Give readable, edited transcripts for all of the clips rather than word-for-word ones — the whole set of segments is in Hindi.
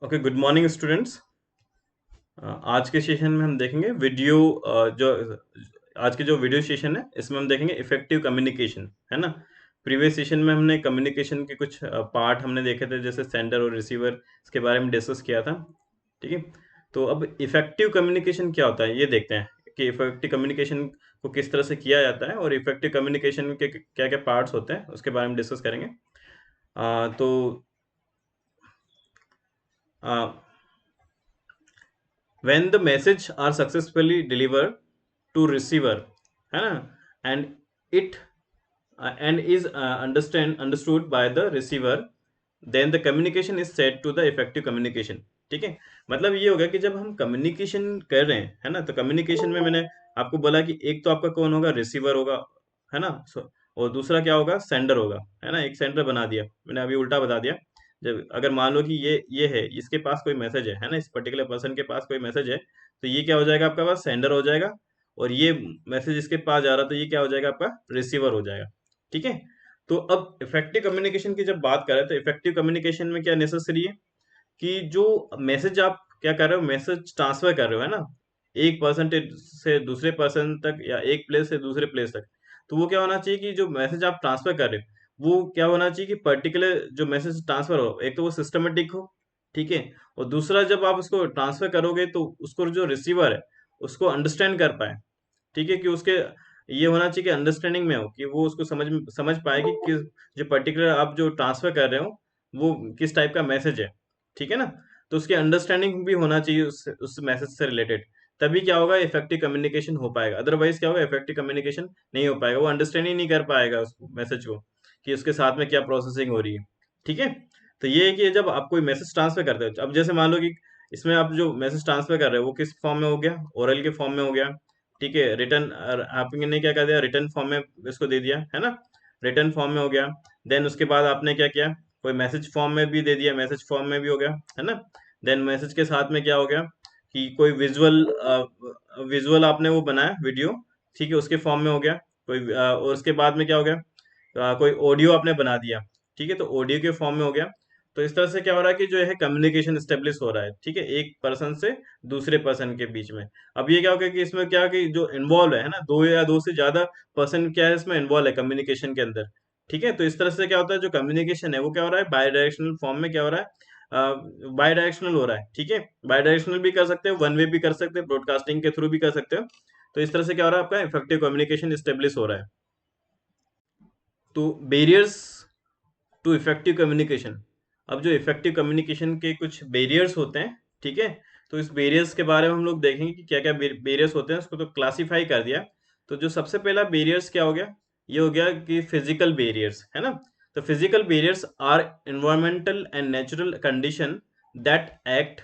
Okay, good morning students. आज के सेशन में हम देखेंगे वीडियो। जो आज के जो वीडियो सेशन है इसमें हम देखेंगे इफेक्टिव कम्युनिकेशन, है ना। प्रीवियस सेशन में हमने कम्युनिकेशन के कुछ पार्ट हमने देखे थे, जैसे सेंडर और रिसीवर, इसके बारे में डिस्कस किया था। ठीक है, तो अब इफेक्टिव कम्युनिकेशन क्या होता है ये देखते हैं कि इफेक्टिव कम्युनिकेशन को किस तरह से किया जाता है और इफेक्टिव कम्युनिकेशन के क्या क्या पार्ट्स होते हैं उसके बारे में डिस्कस करेंगे। तो uh, when the message are successfully delivered to receiver, है ना, and it and is understood by the receiver, then the communication is said to the effective communication। ठीक है, मतलब ये होगा कि जब हम कम्युनिकेशन कर रहे हैं, है ना, तो कम्युनिकेशन में मैंने आपको बोला कि एक तो आपका कौन होगा, रिसीवर होगा, है ना। और दूसरा क्या होगा, सेंडर होगा, है ना। एक सेंडर बना दिया मैंने, अभी उल्टा बता दिया। जब अगर मान लो कि ये है, इसके पास कोई मैसेज है ना, इस पर्टिकुलर पर्सन के पास कोई मैसेज है, तो ये क्या हो जाएगा, आपका पास सेंडर हो जाएगा। और ये मैसेज इसके पास जा रहा, तो ये क्या हो जाएगा, आपका रिसीवर हो जाएगा। ठीक है, तो अब इफेक्टिव कम्युनिकेशन की जब बात करें, तो इफेक्टिव कम्युनिकेशन में क्या नेसेसरी है कि जो मैसेज आप क्या कर रहे हो, मैसेज ट्रांसफर कर रहे हो, है ना, एक पर्सन से दूसरे पर्सन तक या एक प्लेस से दूसरे प्लेस तक, तो वो क्या होना चाहिए कि जो मैसेज आप ट्रांसफर कर रहे हो वो क्या होना चाहिए कि पर्टिकुलर जो मैसेज ट्रांसफर हो, एक तो वो सिस्टमेटिक हो। ठीक है, और दूसरा जब आप उसको ट्रांसफर करोगे तो उसको जो रिसीवर है उसको अंडरस्टैंड कर पाए। ठीक है, कि उसके ये होना चाहिए कि अंडरस्टैंडिंग में हो, कि वो उसको समझ पाएगी कि जो पर्टिकुलर आप जो ट्रांसफर कर रहे हो वो किस टाइप का मैसेज है। ठीक है ना, तो उसकी अंडरस्टैंडिंग भी होना चाहिए उस मैसेज से रिलेटेड। तभी क्या होगा, इफेक्टिव कम्युनिकेशन हो पाएगा। अदरवाइज क्या होगा, इफेक्टिव कम्युनिकेशन नहीं हो पाएगा, वो अंडरस्टैंड ही नहीं कर पाएगा उस मैसेज को कि उसके साथ में क्या प्रोसेसिंग हो रही है। ठीक है, तो ये है कि जब आप कोई मैसेज ट्रांसफर करते हो, अब जैसे मान लो कि इसमें आप जो मैसेज ट्रांसफर कर रहे हो वो किस फॉर्म में हो गया, ओरल के फॉर्म में हो गया। ठीक है, रिटर्न आपने क्या कर दिया, रिटर्न फॉर्म में इसको दे दिया, है ना, रिटर्न फॉर्म में हो गया। देन उसके बाद आपने क्या किया, कोई मैसेज फॉर्म में भी दे दिया, मैसेज फॉर्म में भी हो गया, है ना। देन मैसेज के साथ में क्या हो गया कि कोई विजुअल आपने वो बनाया, वीडियो, ठीक है, उसके फॉर्म में हो गया कोई, और उसके बाद में क्या हो गया, कोई ऑडियो आपने बना दिया। ठीक है, तो ऑडियो के फॉर्म में हो गया। तो इस तरह से क्या हो रहा है कि जो है कम्युनिकेशन स्टेब्लिश हो रहा है, ठीक है, एक पर्सन से दूसरे पर्सन के बीच में। अब ये क्या हो गया कि इसमें क्या है कि जो इन्वॉल्व है ना, दो या दो से ज्यादा पर्सन क्या है इसमें इन्वॉल्व है कम्युनिकेशन के अंदर। ठीक है, तो इस तरह से क्या होता है, जो कम्युनिकेशन है वो क्या हो रहा है, बाई डायरेक्शनल फॉर्म में क्या हो रहा है, बाई डायरेक्शनल हो रहा है। ठीक है, बाई डायरेक्शनल भी कर सकते हो, वन वे भी कर सकते हो, ब्रॉडकास्टिंग के थ्रू भी कर सकते हो। तो इस तरह से क्या हो रहा है, आपका इफेक्टिव कम्युनिकेशन स्टेब्लिश हो रहा है। तो बैरियर्स टू इफेक्टिव कम्युनिकेशन। अब जो इफेक्टिव कम्युनिकेशन के कुछ बैरियर्स होते हैं, ठीक है, तो इस बैरियर्स के बारे में हम लोग देखेंगे कि क्या क्या बैरियर्स होते हैं, उसको तो क्लासिफाई कर दिया। तो जो सबसे पहला बैरियर्स क्या हो गया, ये हो गया कि फिजिकल बैरियर्स, है ना। तो physical barriers are environmental and natural condition that act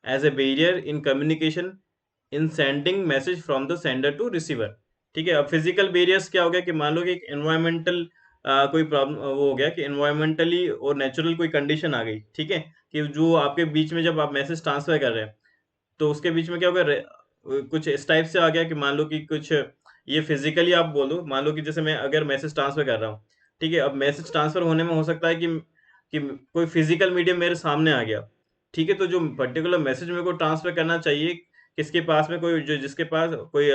as a barrier in communication in sending message from the sender to receiver. ठीक है, अब फिजिकल बैरियर्स क्या हो गया कि मान लो कि एक एनवायरमेंटल कोई प्रॉब्लम वो हो गया कि एनवायरमेंटली और नेचुरल कोई कंडीशन आ गई। ठीक है, कि जो आपके बीच में जब आप मैसेज ट्रांसफर कर रहे हैं तो उसके बीच में क्या होगा, कुछ इस टाइप से आ गया कि मान लो कि कुछ ये फिजिकली आप बोलो, मान लो कि जैसे मैं अगर मैसेज ट्रांसफर कर रहा हूँ, ठीक है, अब मैसेज ट्रांसफर होने में हो सकता है कि कोई फिजिकल मीडियम मेरे सामने आ गया। ठीक है, तो जो पर्टिकुलर मैसेज मेरे को ट्रांसफर करना चाहिए, किसके पास में कोई जो जिसके पास कोई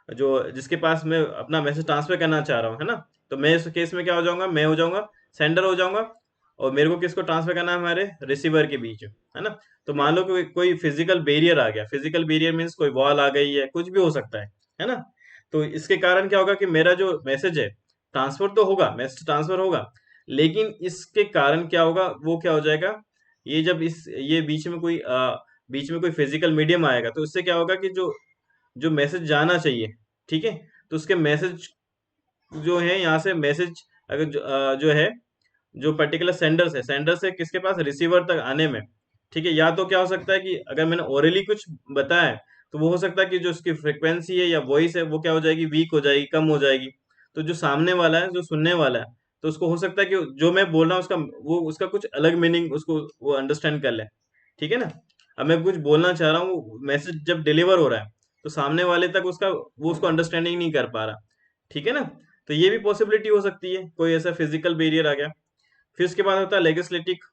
जो जिसके पास मैं अपना मैसेज ट्रांसफर करना चाह रहा हूँ, है ना, तो मैं इस केस में क्या हो जाऊंगा, मैं हो जाऊंगा सेंडर हो जाऊंगा। और मेरे को किसको ट्रांसफर करना है, हमारे रिसीवर के बीच, है ना। तो मान लो कोई फिजिकल बैरियर आ गया, फिजिकल बैरियर मीन्स कोई वॉल आ गई है, कुछ भी हो सकता है ना। तो इसके कारण क्या होगा कि मेरा जो मैसेज है ट्रांसफर तो होगा, मैसेज ट्रांसफर होगा, लेकिन इसके कारण क्या होगा, वो क्या हो जाएगा, ये जब इस ये बीच में कोई फिजिकल मीडियम आएगा, तो इससे क्या होगा कि जो जो मैसेज जाना चाहिए, ठीक है, तो उसके मैसेज जो है यहाँ से मैसेज अगर जो है, जो पर्टिकुलर सेंडर से किसके पास, रिसीवर तक आने में, ठीक है, या तो क्या हो सकता है कि अगर मैंने ओरली कुछ बताया है, तो वो हो सकता है कि जो उसकी फ्रिक्वेंसी है या वॉइस है वो क्या हो जाएगी, वीक हो जाएगी, कम हो जाएगी। तो जो सामने वाला है, जो सुनने वाला है, तो उसको हो सकता है कि जो मैं बोल रहा हूँ उसका कुछ अलग मीनिंग उसको वो अंडरस्टैंड कर ले। ठीक है ना, अब मैं कुछ बोलना चाह रहा हूँ, मैसेज जब डिलीवर हो रहा है तो सामने वाले तक वो उसको अंडरस्टैंडिंग नहीं कर पा रहा। ठीक है ना, तो ये भी पॉसिबिलिटी हो सकती है, कोई ऐसा फिजिकल बैरियर आ गया। फिर उसके बाद होता है लेगिस्लेटिक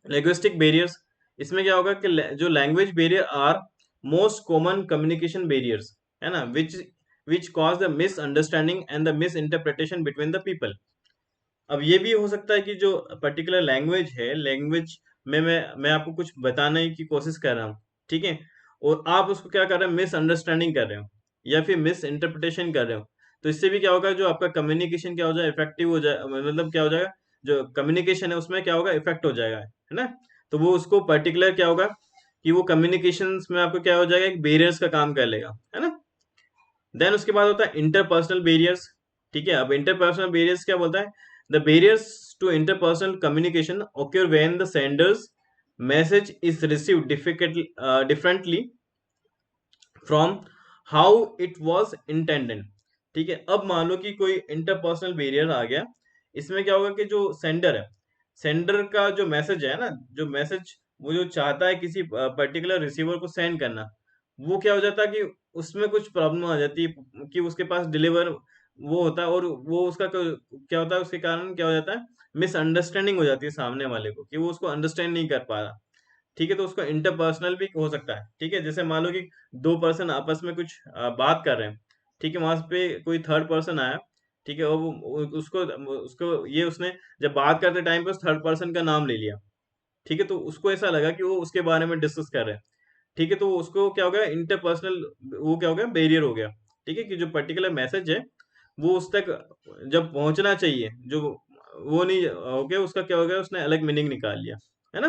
लेग्विस्टिक बैरियर्स। इसमें क्या होगा कि जो language barrier are most common communication barriers, है ना, which cause the misunderstanding and the misinterpretation between the people. अब ये भी हो सकता है कि जो पर्टिकुलर लैंग्वेज है, लैंग्वेज में मैं आपको कुछ बताने की कोशिश कर रहा हूँ, ठीक है, और आप उसको क्या कर रहे हो, मिसअंडरस्टैंडिंग कर रहे हो या फिर मिस इंटरप्रिटेशन कर रहे हो। तो इससे भी क्या होगा, जो आपका कम्युनिकेशन क्या हो जाए, इफेक्टिव हो जाए, मतलब क्या हो जाएगा, जो कम्युनिकेशन है उसमें क्या होगा, इफेक्ट हो जाएगा, है ना। तो वो उसको पर्टिकुलर क्या होगा कि वो कम्युनिकेशन में आपको क्या हो जाएगा, एक बैरियर्स का काम कर लेगा, है ना। देन उसके बाद होता है इंटरपर्सनल बैरियर्स, ठीक है। अब इंटरपर्सनल बैरियर्स क्या बोलता है, the barriers to interpersonal communication occur when the sender's message is received differently from how it was intended, ठीक है। अब मान लो कि कोई इंटरपर्सनल बैरियर आ गया, इसमें क्या होगा कि जो सेंडर है, सेंडर का जो मैसेज है ना, जो मैसेज वो जो चाहता है किसी पर्टिकुलर रिसीवर को सेंड करना, वो क्या हो जाता है कि उसमें कुछ प्रॉब्लम आ जाती है कि उसके पास डिलीवर वो होता है, और वो उसका क्या होता है, उसके कारण क्या हो जाता है, मिसअंडरस्टैंडिंग हो जाती है सामने वाले को, कि वो उसको अंडरस्टैंड नहीं कर पा रहा, ठीक है। तो उसको इंटरपर्सनल भी हो सकता है, ठीक है। जैसे मान लो कि दो पर्सन आपस में कुछ बात कर रहे हैं, ठीक है, वहां पे कोई थर्ड पर्सन आया, ठीक है, और उसको उसको ये उसने जब बात करते टाइम पे उस थर्ड पर्सन का नाम ले लिया, ठीक है, तो उसको ऐसा लगा कि वो उसके बारे में डिस्कस कर रहे हैं, ठीक है। तो उसको क्या हो गया, इंटरपर्सनल वो क्या हो गया, बैरियर हो गया, ठीक है, कि जो पर्टिकुलर मैसेज है वो उस तक जब पहुंचना चाहिए, जो वो नहीं हो गया, उसका क्या हो गया, उसने अलग मीनिंग निकाल लिया, है ना।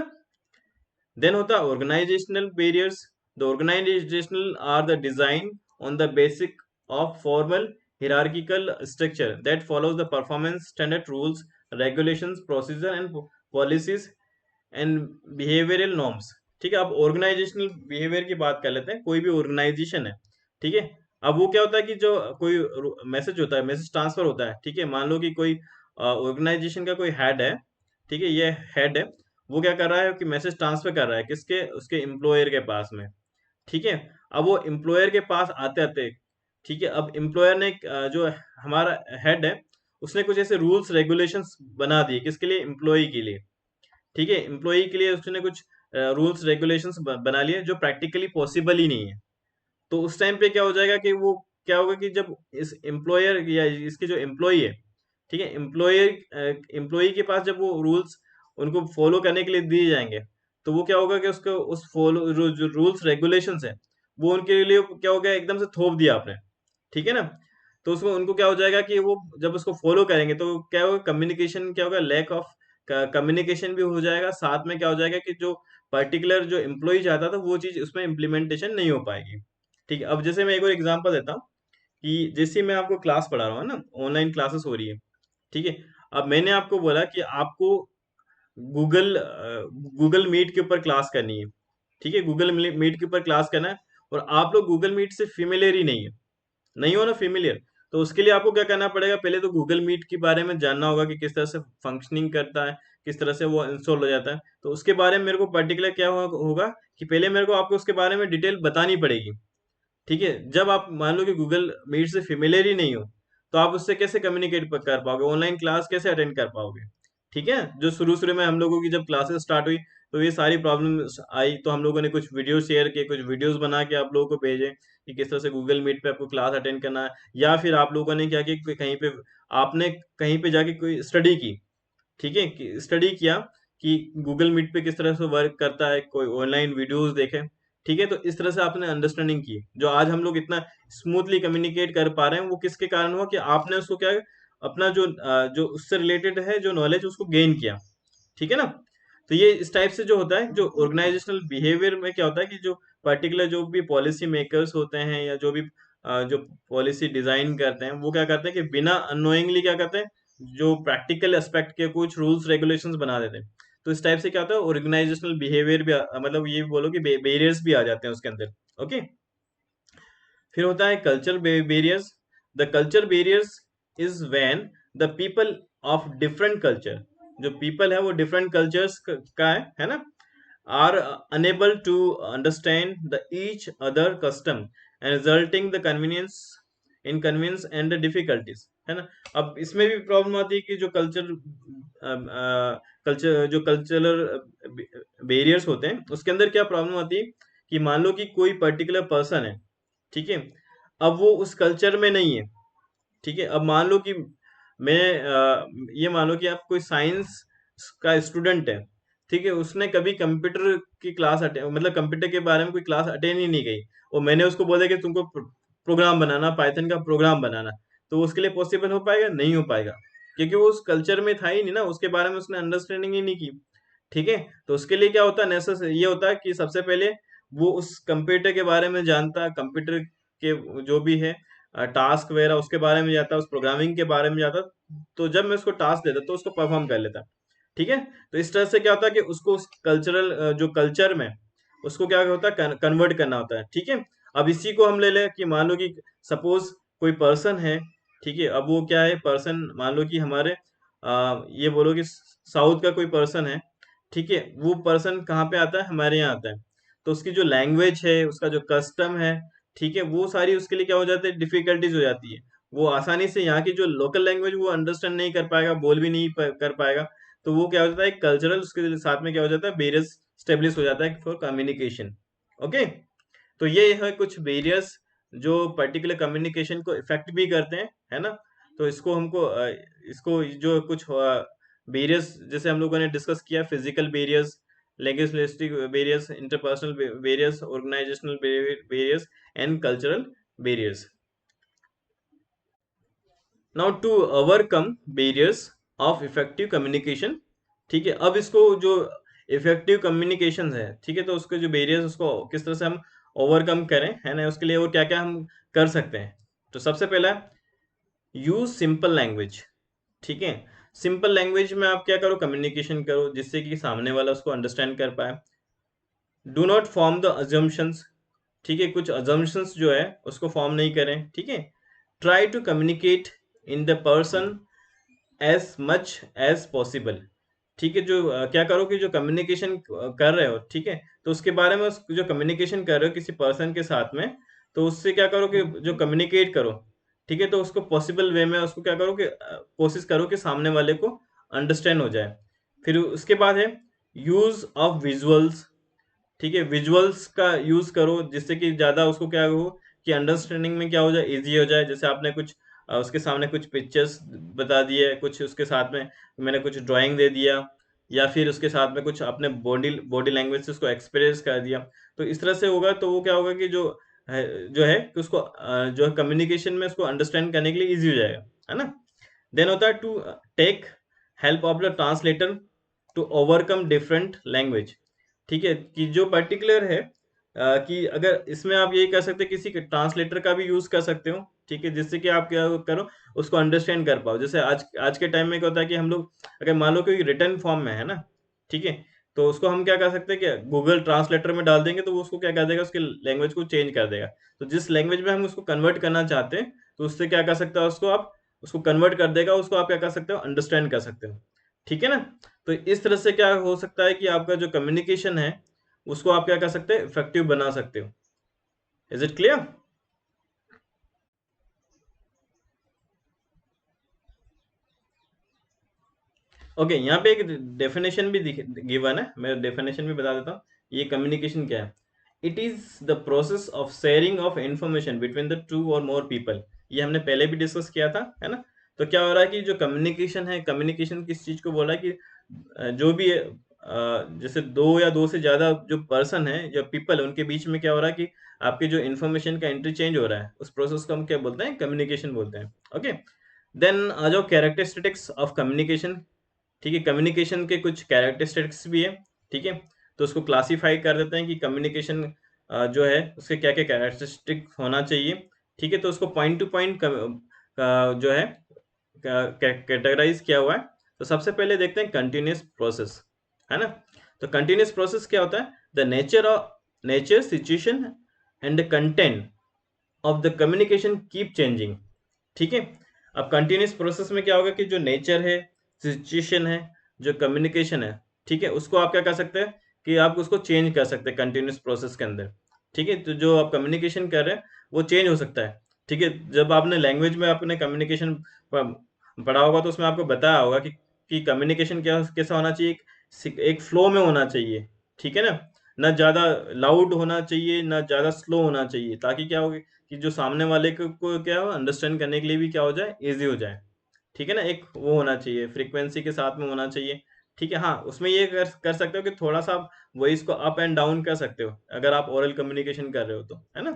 देन होता है organizational barriers. The organizational are the design on the basic of formal hierarchical structure that follows the performance standard rules, regulations, procedure and policies and behavioral norms, ठीक है। अब ऑर्गेनाइजेशनल बिहेवियर की बात कर लेते हैं। कोई भी ऑर्गेनाइजेशन है, ठीक है, अब वो क्या होता है कि जो कोई मैसेज होता है, मैसेज ट्रांसफर होता है, ठीक है। मान लो कि कोई ऑर्गेनाइजेशन का कोई हेड है, ठीक है, ये हेड है, वो क्या कर रहा है कि मैसेज ट्रांसफर कर रहा है किसके, उसके एम्प्लॉयर के पास में, ठीक है। अब वो एम्प्लॉयर के पास आते आते, ठीक है, अब एम्प्लॉयर ने जो हमारा हेड है, उसने कुछ ऐसे रूल्स रेगुलेशंस बना दिए किसके लिए, एम्प्लॉय के लिए, ठीक है। एम्प्लॉय के लिए उसने कुछ रूल्स रेगुलेशंस बना लिए जो प्रैक्टिकली पॉसिबल ही नहीं है। तो उस टाइम पे क्या हो जाएगा कि वो क्या होगा कि जब इस एम्प्लॉयर या इसके जो एम्प्लॉय है, ठीक है, एम्प्लॉय के पास जब वो रूल्स उनको फॉलो करने के लिए दिए जाएंगे, तो वो क्या होगा कि उसको उस फॉलो जो रूल्स रेगुलेशंस है, वो उनके लिए क्या हो गया, एकदम से थोप दिया आपने, ठीक है ना। तो उसमें उनको क्या हो जाएगा कि वो जब उसको फॉलो करेंगे तो क्या होगा, कम्युनिकेशन क्या होगा, लैक ऑफ कम्युनिकेशन भी हो जाएगा, साथ में क्या हो जाएगा कि जो पर्टिकुलर जो एम्प्लॉय चाहता था वो चीज उसमें इम्प्लीमेंटेशन नहीं हो पाएगी, ठीक है। अब जैसे मैं एक और एग्जांपल देता हूँ कि जैसे मैं आपको क्लास पढ़ा रहा हूँ ना, ऑनलाइन क्लासेस हो रही है, ठीक है। अब मैंने आपको बोला कि आपको गूगल गूगल मीट के ऊपर क्लास करनी है, ठीक है, गूगल मीट के ऊपर क्लास करना है, और आप लोग गूगल मीट से फेमिलियर ही नहीं हो ना, फेमिलियर। तो उसके लिए आपको क्या करना पड़ेगा, पहले तो गूगल मीट के बारे में जानना होगा कि किस तरह से फंक्शनिंग करता है, किस तरह से वो इंस्टॉल हो जाता है। तो उसके बारे में मेरे को पर्टिकुलर क्या होगा कि पहले मेरे को आपको उसके बारे में डिटेल बतानी पड़ेगी, ठीक है। जब आप मान लो कि गूगल मीट से फेमिलियर ही नहीं हो, तो आप उससे कैसे कम्युनिकेट कर पाओगे, ऑनलाइन क्लास कैसे अटेंड कर पाओगे, ठीक है। जो शुरू शुरू में हम लोगों की जब क्लासेस स्टार्ट हुई, तो ये सारी प्रॉब्लम आई, तो हम लोगों ने कुछ वीडियो शेयर किए, कुछ वीडियोस बना के आप लोगों को भेजे कि किस तरह से गूगल मीट पे आपको क्लास अटेंड करना है, या फिर आप लोगों ने क्या किया कि कहीं पे आपने कहीं पे जाके कोई स्टडी की, ठीक है, कि स्टडी किया कि गूगल मीट पे किस तरह से वर्क करता है, कोई ऑनलाइन वीडियोस देखे, ठीक है। तो इस तरह से आपने अंडरस्टैंडिंग की, जो आज हम लोग इतना स्मूथली कम्युनिकेट कर पा रहे हैं, वो किसके कारण हुआ कि आपने उसको क्या, अपना जो उससे रिलेटेड है जो नॉलेज उसको गेन किया, ठीक है ना। तो ये इस टाइप से जो होता है, जो ऑर्गेनाइजेशनल बिहेवियर में क्या होता है कि जो पर्टिकुलर जो भी पॉलिसी मेकर्स होते हैं या जो भी जो पॉलिसी डिजाइन करते हैं, वो क्या करते हैं कि बिना अनोइंगली क्या करते हैं, जो प्रैक्टिकल एस्पेक्ट के कुछ रूल्स रेगुलेशंस बना देते हैं। तो इस टाइप से क्या होता है, ऑर्गेनाइजेशनल बिहेवियर भी मतलब ये बोलो कि बैरियर्स भी आ जाते हैं उसके अंदर, ओके। फिर होता है culture barriers. The culture barriers is when the people of different culture, जो पीपल है वो डिफरेंट कल्चर्स का है ना, are unable to understand the each other custom and resulting the inconvenience and the difficulties, है ना। अब इसमें भी प्रॉब्लम आती है कि जो कल्चर जो कल्चरल बैरियर्स होते हैं उसके अंदर क्या प्रॉब्लम आती है कि मान लो कि कोई पर्टिकुलर पर्सन है, ठीक है, अब वो उस कल्चर में नहीं है, ठीक है। अब मान लो कि ये मान लो कि आप कोई साइंस का स्टूडेंट है, ठीक है, उसने कभी कंप्यूटर की क्लास अटेंड, मतलब कंप्यूटर के बारे में कोई क्लास अटेंड ही नहीं गई, और मैंने उसको बोला कि तुमको प्रोग्राम बनाना, पाइथन का प्रोग्राम बनाना, तो उसके लिए पॉसिबल हो पाएगा? नहीं हो पाएगा, क्योंकि वो उस कल्चर में था ही नहीं ना, उसके बारे में उसने अंडरस्टैंडिंग ही नहीं की, ठीक है। तो उसके लिए क्या होता है, नेसेसरी ये होता है कि सबसे पहले वो उस कंप्यूटर के बारे में जानता, कंप्यूटर के जो भी है टास्क वगैरह उसके बारे में जाता, उस प्रोग्रामिंग के बारे में जाता, तो जब मैं उसको टास्क देता तो उसको परफॉर्म कर लेता, ठीक है। तो इस तरह से क्या होता है कि उसको उस कल्चरल जो कल्चर में उसको क्या होता है, कन्वर्ट करना होता है, ठीक है। अब इसी को हम ले लें कि मान लो कि सपोज कोई पर्सन है, ठीक है, अब वो क्या है पर्सन, मान लो कि हमारे ये बोलो कि साउथ का कोई पर्सन है, ठीक है, वो पर्सन कहाँ पे आता है, हमारे यहाँ आता है, तो उसकी जो लैंग्वेज है, उसका जो कस्टम है, ठीक है, वो सारी उसके लिए क्या हो जाती है, डिफिकल्टीज हो जाती है। वो आसानी से यहाँ की जो लोकल लैंग्वेज वो अंडरस्टैंड नहीं कर पाएगा, बोल भी नहीं कर पाएगा, तो वो क्या हो जाता है, कल्चरल उसके साथ में क्या हो जाता है, बैरियर्स स्टेब्लिश हो जाता है फॉर कम्युनिकेशन। ओके, तो ये है कुछ बैरियर्स जो पर्टिकुलर कम्युनिकेशन को इफेक्ट भी करते हैं, है ना। तो इसको हमको इसको जो कुछ बैरियर्स जैसे हम लोगों ने डिस्कस किया, physical barriers, linguistic barriers, interpersonal barriers, organizational barriers, and cultural barriers. Now to overcome barriers of effective communication, ठीक है, अब इसको जो इफेक्टिव कम्युनिकेशन है, ठीक है, तो उसके जो बैरियर्स उसको किस तरह से हम ओवरकम करें, है ना, उसके लिए और क्या क्या हम कर सकते हैं। तो सबसे पहला यूज सिंपल लैंग्वेज, ठीक है। सिंपल लैंग्वेज में आप क्या करो, कम्युनिकेशन करो जिससे कि सामने वाला उसको अंडरस्टैंड कर पाए। Do not form the assumptions, ठीक है, कुछ अजम्पशंस जो है उसको फॉर्म नहीं करें, ठीक है। Try to communicate in the person as much as possible, ठीक है। जो क्या करो कि जो कम्युनिकेशन कर रहे हो, ठीक है, तो उसके बारे में जो कम्युनिकेशन कर रहे हो किसी पर्सन के साथ में, तो उससे क्या करो कि जो कम्युनिकेट करो, ठीक है, तो उसको पॉसिबल वे में उसको क्या करो कि कोशिश करो कि सामने वाले को अंडरस्टैंड हो जाए। फिर उसके बाद है यूज ऑफ विजुअल्स, ठीक है, विजुअल्स का यूज करो जिससे कि ज्यादा उसको क्या हो कि अंडरस्टैंडिंग में क्या हो जाए, इजी हो जाए। जैसे आपने कुछ उसके सामने कुछ पिक्चर्स बता दिए, कुछ उसके साथ में मैंने कुछ ड्राइंग दे दिया, या फिर उसके साथ में कुछ अपने बॉडी बॉडी लैंग्वेज से उसको एक्सप्रेस कर दिया, तो इस तरह से होगा, तो वो क्या होगा कि जो है कि उसको जो कम्युनिकेशन में उसको अंडरस्टैंड करने के लिए इजी हो जाएगा, है ना। देन होता है to take help of the translator to overcome different language, ठीक है, कि जो पर्टिकुलर है कि अगर इसमें आप यही कर सकते हैं, किसी ट्रांसलेटर का भी यूज कर सकते हो, ठीक है, जिससे कि आप क्या करो उसको अंडरस्टैंड कर पाओ। जैसे आज आज के टाइम में क्या होता है कि हम लोग अगर मान लो कोई रिटर्न फॉर्म में है ना, ठीक है, तो उसको हम क्या कर सकते हैं कि गूगल ट्रांसलेटर में डाल देंगे तो वो उसको क्या कर देगा, उसके लैंग्वेज को चेंज कर देगा। तो जिस लैंग्वेज में हम उसको कन्वर्ट करना चाहते हैं, तो उससे क्या कर सकते हो, उसको आप उसको कन्वर्ट कर देगा, उसको आप क्या कर सकते हो, अंडरस्टैंड कर सकते हो, ठीक है ना। तो इस तरह से क्या हो सकता है कि आपका जो कम्युनिकेशन है उसको आप क्या कर सकते हैं, इफेक्टिव बना सकते हो। Is it clear? ओके, यहाँ पे एक डेफिनेशन भी गिवन है, मैं डेफिनेशन भी बता देता हूँ। ये कम्युनिकेशन क्या है? It is the process of sharing of information between the two और मोर पीपल। ये हमने पहले भी डिस्कस किया था, है ना। तो क्या हो रहा है कि जो कम्युनिकेशन है, कम्युनिकेशन किस चीज को बोला है कि जो भी जैसे दो या दो से ज्यादा जो पर्सन है, जो पीपल है, उनके बीच में क्या हो रहा है कि आपके जो इन्फॉर्मेशन का इंटरचेंज हो रहा है, उस प्रोसेस को हम क्या बोलते हैं, कम्युनिकेशन बोलते हैं। ओके, देन आ जाओ कैरेक्टरिस्टिक्स ऑफ कम्युनिकेशन, ठीक है। कम्युनिकेशन के कुछ कैरेक्टरिस्टिक्स भी है, ठीक है, तो उसको क्लासिफाई कर देते हैं कि कम्युनिकेशन जो है उसके क्या क्या कैरेक्टरिस्टिक होना चाहिए, ठीक है। तो उसको पॉइंट टू पॉइंट जो है कैटेगराइज किया हुआ है। तो सबसे पहले देखते हैं कंटिन्यूस प्रोसेस, है ना। तो कंटिन्यूस प्रोसेस क्या होता है, the nature situation and the content of the communication keep changing, ठीक है। अब कंटिन्यूस प्रोसेस में क्या होगा कि जो नेचर है, सिचुएशन है, जो कम्युनिकेशन है, ठीक है, उसको आप क्या कर सकते हैं कि आप उसको चेंज कर सकते हैं कंटिन्यूस प्रोसेस के अंदर, ठीक है। तो जो आप कम्युनिकेशन कर रहे हैं वो चेंज हो सकता है, ठीक है। जब आपने लैंग्वेज में आपने कम्युनिकेशन पढ़ा होगा तो उसमें आपको बताया होगा कि कम्युनिकेशन क्या कैसा होना चाहिए, एक फ्लो में होना चाहिए, ठीक है ना, ना ज्यादा लाउड होना चाहिए ना ज्यादा स्लो होना चाहिए, ताकि क्या हो कि जो सामने वाले को क्या हो अंडरस्टैंड करने के लिए भी क्या हो जाए, इजी हो जाए। ठीक है ना, एक वो होना चाहिए, फ्रीक्वेंसी के साथ में होना चाहिए। ठीक है, हाँ उसमें ये कर सकते हो कि थोड़ा सा आप वॉइस को अप एंड डाउन कर सकते हो अगर आप ओरल कम्युनिकेशन कर रहे हो तो, है ना।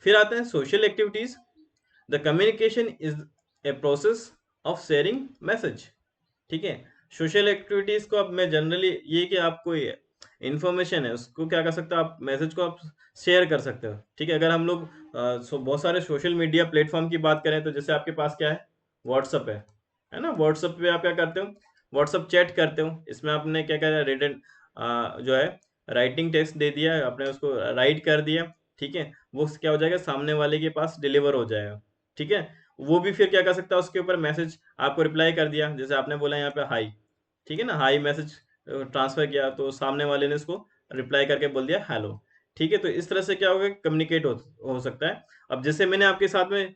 फिर आते हैं social activities. The communication is a process of sharing message. ठीक है, सोशल एक्टिविटीज को अब मैं जनरली ये कि आपको इंफॉर्मेशन है उसको क्या कर सकते हो आप, मैसेज को आप शेयर कर सकते हो। ठीक है, अगर हम लोग बहुत सारे सोशल मीडिया प्लेटफॉर्म की बात करें तो जैसे आपके पास क्या है, व्हाट्सअप है ना। व्हाट्सअप पे आप क्या करते हो, व्हाट्सअप चैट करते हो, इसमें आपने क्या क्या रिटन जो है राइटिंग टेक्स्ट दे दिया, आपने उसको राइट कर दिया। ठीक है, वो क्या हो जाएगा, सामने वाले के पास डिलीवर हो जाएगा। ठीक है, वो भी फिर क्या कर सकता है, उसके ऊपर मैसेज आपको रिप्लाई कर दिया, जैसे आपने बोला यहाँ पे हाई। ठीक है ना, हाई मैसेज ट्रांसफर किया तो सामने वाले ने इसको रिप्लाई करके बोल दिया हेलो। ठीक है, तो इस तरह से क्या होगा, कम्युनिकेट हो सकता है। अब जैसे मैंने आपके साथ में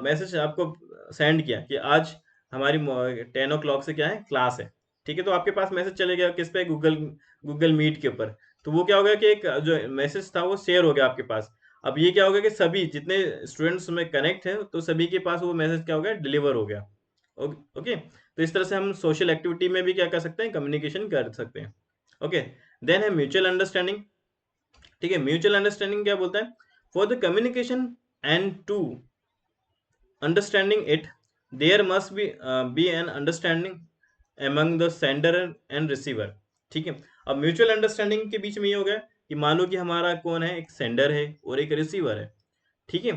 मैसेज आपको सेंड किया कि आज हमारी 10 o'clock से क्या है, क्लास है। ठीक है, तो आपके पास मैसेज चले गया किस पे, गूगल गूगल मीट के ऊपर। तो वो क्या होगा कि एक जो मैसेज था वो शेयर हो गया आपके पास। अब ये क्या होगा कि सभी जितने स्टूडेंट्स में कनेक्ट है तो सभी के पास वो मैसेज क्या हो गया, डिलीवर हो गया। ओके, तो इस तरह से हम सोशल एक्टिविटी में भी क्या कर सकते हैं, कम्युनिकेशन कर सकते हैं। ओके, देन है म्यूचुअल अंडरस्टैंडिंग। ठीक है, म्यूचुअल अंडरस्टैंडिंग क्या बोलता है, for the communication and to understanding it, there must be an understanding among the sender and receiver. ठीक है, अब म्यूचुअल अंडरस्टैंडिंग के बीच में ये हो गया कि मान लो कि हमारा कौन है, एक सेंडर है और एक रिसीवर है। ठीक है,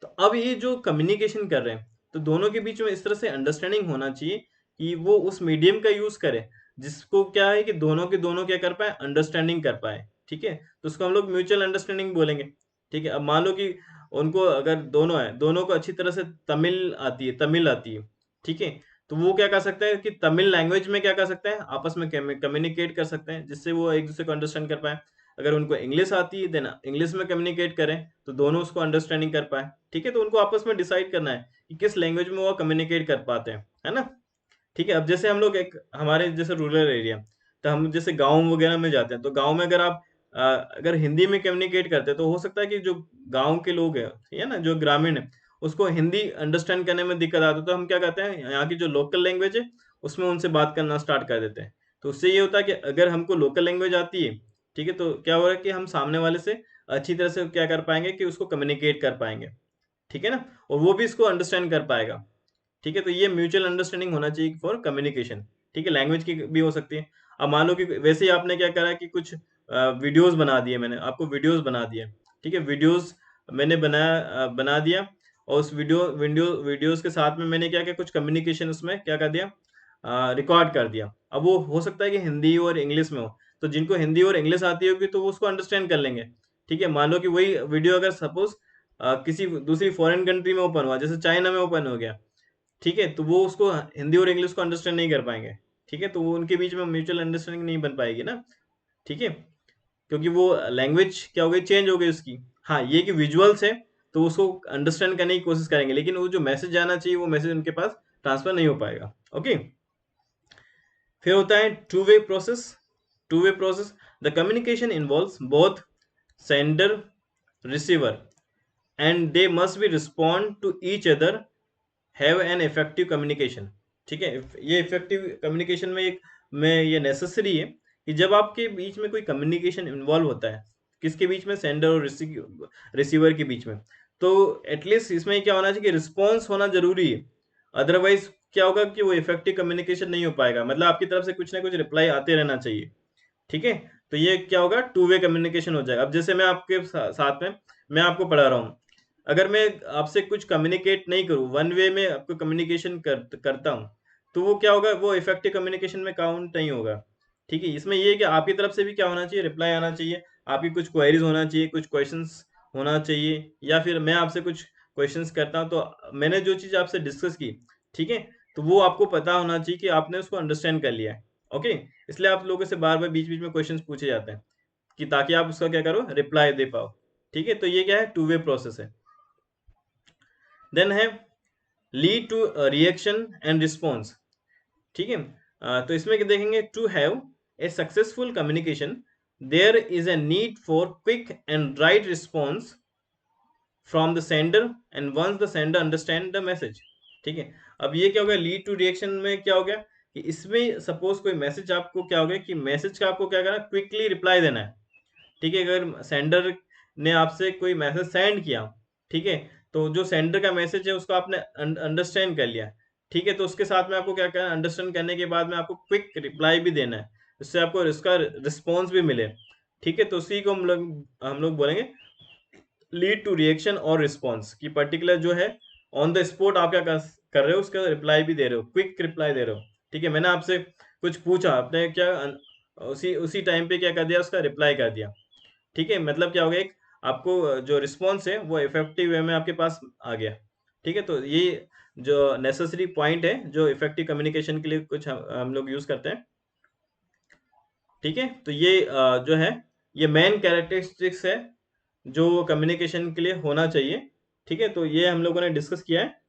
तो अब ये जो कम्युनिकेशन कर रहे हैं तो दोनों के बीच में इस तरह से अंडरस्टैंडिंग होना चाहिए कि वो उस मीडियम का यूज करे जिसको क्या है कि दोनों के दोनों क्या कर पाए, अंडरस्टैंडिंग कर पाए। ठीक है, तो उसको हम लोग म्यूचुअल अंडरस्टैंडिंग बोलेंगे। ठीक है, अब मान लो कि उनको अगर दोनों है, दोनों को अच्छी तरह से तमिल आती है। ठीक है, तो वो क्या कर सकते हैं कि तमिल लैंग्वेज में क्या कर सकते हैं, आपस में कम्युनिकेट कर सकते हैं जिससे वो एक दूसरे को अंडरस्टैंड कर पाए। अगर उनको इंग्लिश आती है देन इंग्लिश में कम्युनिकेट करें तो दोनों उसको अंडरस्टैंडिंग कर पाए। ठीक है, तो उनको आपस में डिसाइड करना है कि किस लैंग्वेज में वो कम्युनिकेट कर पाते हैं, है ना। ठीक है, अब जैसे हम लोग एक हमारे जैसे रूरल एरिया, तो हम जैसे गाँव वगैरह में जाते हैं तो गाँव में अगर आप अगर हिंदी में कम्युनिकेट करते हैं तो हो सकता है कि जो गाँव के लोग हैं, ठीक है ना, जो ग्रामीण है, उसको हिंदी अंडरस्टैंड करने में दिक्कत आती है, तो हम क्या कहते हैं, यहाँ की जो लोकल लैंग्वेज है उसमें उनसे बात करना स्टार्ट कर देते हैं। तो उससे ये होता है कि अगर हमको लोकल लैंग्वेज आती है, ठीक है, तो क्या हो रहा है कि हम सामने वाले से अच्छी तरह से क्या कर पाएंगे कि उसको कम्युनिकेट कर पाएंगे। ठीक है ना, और वो भी इसको अंडरस्टैंड कर पाएगा। ठीक है, तो ये म्यूचुअल अंडरस्टैंडिंग होना चाहिए फॉर कम्युनिकेशन। ठीक है, लैंग्वेज की भी हो सकती है। अब मान लो कि वैसे ही आपने क्या करा कि कुछ वीडियोस बना दिए, मैंने आपको वीडियोस बना दिए। ठीक है, वीडियोस मैंने बना दिया, और उस वीडियोस के साथ में मैंने क्या किया, कुछ कम्युनिकेशन उसमें क्या कर दिया, रिकॉर्ड कर दिया। अब वो हो सकता है कि हिंदी और इंग्लिश में हो, तो जिनको हिंदी और इंग्लिश आती होगी तो वो उसको अंडरस्टैंड कर लेंगे। ठीक है, मान लो कि वही वीडियो अगर सपोज किसी दूसरी फॉरेन कंट्री में ओपन हुआ, जैसे चाइना में ओपन हो गया, ठीक है, तो वो उसको हिंदी और इंग्लिश को अंडरस्टैंड नहीं कर पाएंगे। ठीक है, तो वो उनके बीच में म्यूचुअल अंडरस्टैंडिंग नहीं बन पाएगी ना। ठीक है, क्योंकि वो लैंग्वेज क्या हो गई, चेंज हो गई उसकी। हाँ, ये कि विजुअल्स है तो उसको अंडरस्टैंड करने की कोशिश करेंगे, लेकिन वो जो मैसेज जाना चाहिए वो मैसेज उनके पास ट्रांसफर नहीं हो पाएगा। ओके, फिर होता है two way process. Two way process, the communication involves both sender receiver and they must be respond to each other, have an effective communication. ठीक है, ये इफेक्टिव कम्युनिकेशन में एक में ये नेसेसरी है कि जब आपके बीच में कोई कम्युनिकेशन इन्वॉल्व होता है, किसके बीच में, सेंडर और रिसीवर के बीच में, तो एटलीस्ट इसमें क्या होना चाहिए कि रिस्पॉन्स होना जरूरी है। अदरवाइज क्या होगा कि वो इफेक्टिव कम्युनिकेशन नहीं हो पाएगा, मतलब आपकी तरफ से कुछ ना कुछ रिप्लाई आते रहना चाहिए। ठीक है, तो ये क्या होगा, टू वे कम्युनिकेशन हो जाएगा। अब जैसे मैं आपके साथ में मैं आपको पढ़ा रहा हूँ, अगर मैं आपसे कुछ कम्युनिकेट नहीं करूँ, वन वे में आपको कम्युनिकेशन करता हूँ, तो वो क्या होगा, वो इफेक्टिव कम्युनिकेशन में काउंट नहीं होगा। ठीक है, इसमें ये है कि आपकी तरफ से भी क्या होना चाहिए, रिप्लाई आना चाहिए, आपकी कुछ क्वेरीज होना चाहिए, कुछ क्वेश्चंस होना चाहिए, या फिर मैं आपसे कुछ क्वेश्चंस करता हूँ तो मैंने जो चीज़ आपसे डिस्कस की, ठीक है, तो वो आपको पता होना चाहिए कि आपने उसको अंडरस्टैंड कर लिया है। ओके, इसलिए आप लोगों से बार बार बीच बीच में क्वेश्चंस पूछे जाते हैं कि ताकि आप उसका क्या करो, रिप्लाई दे पाओ। ठीक है, तो ये क्या है, टू वे प्रोसेस है। देन है lead to reaction and response. ठीक है, तो इसमें क्या देखेंगे, to have a successful communication there is a need for quick and right response from the sender and once the sender understand the message. ठीक है, अब ये क्या हो गया, लीड टू रिएक्शन में क्या हो गया कि इसमें सपोज कोई मैसेज आपको क्या हो गया कि मैसेज का आपको क्या करना है, क्विकली रिप्लाई देना है। ठीक है, अगर सेंडर ने आपसे कोई मैसेज सेंड किया, ठीक है, तो जो सेंडर का मैसेज है उसको आपने अंडरस्टैंड कर लिया। ठीक है, तो उसके साथ में आपको क्या करना है, अंडरस्टैंड करने के बाद में आपको क्विक रिप्लाई भी देना है, जिससे आपको इसका रिस्पॉन्स भी मिले। ठीक है, तो उसी को हम लोग बोलेंगे लीड टू रिएक्शन और रिस्पॉन्स की पर्टिकुलर जो है ऑन द स्पॉट आप क्या कर रहे हो, उसका रिप्लाई भी दे रहे हो, क्विक रिप्लाई दे रहे हो। ठीक है, मैंने आपसे कुछ पूछा, आपने क्या उसी उसी टाइम पे क्या कर दिया, उसका रिप्लाई कर दिया। ठीक है, मतलब क्या हो गया, एक आपको जो रिस्पॉन्स है वो इफेक्टिव वे में आपके पास आ गया। ठीक है, तो ये जो नेसेसरी पॉइंट है जो इफेक्टिव कम्युनिकेशन के लिए कुछ हम लोग यूज करते हैं। ठीक है, तो ये जो है ये मेन कैरेक्टरिस्टिक्स है जो कम्युनिकेशन के लिए होना चाहिए। ठीक है, तो ये हम लोगों ने डिस्कस किया है।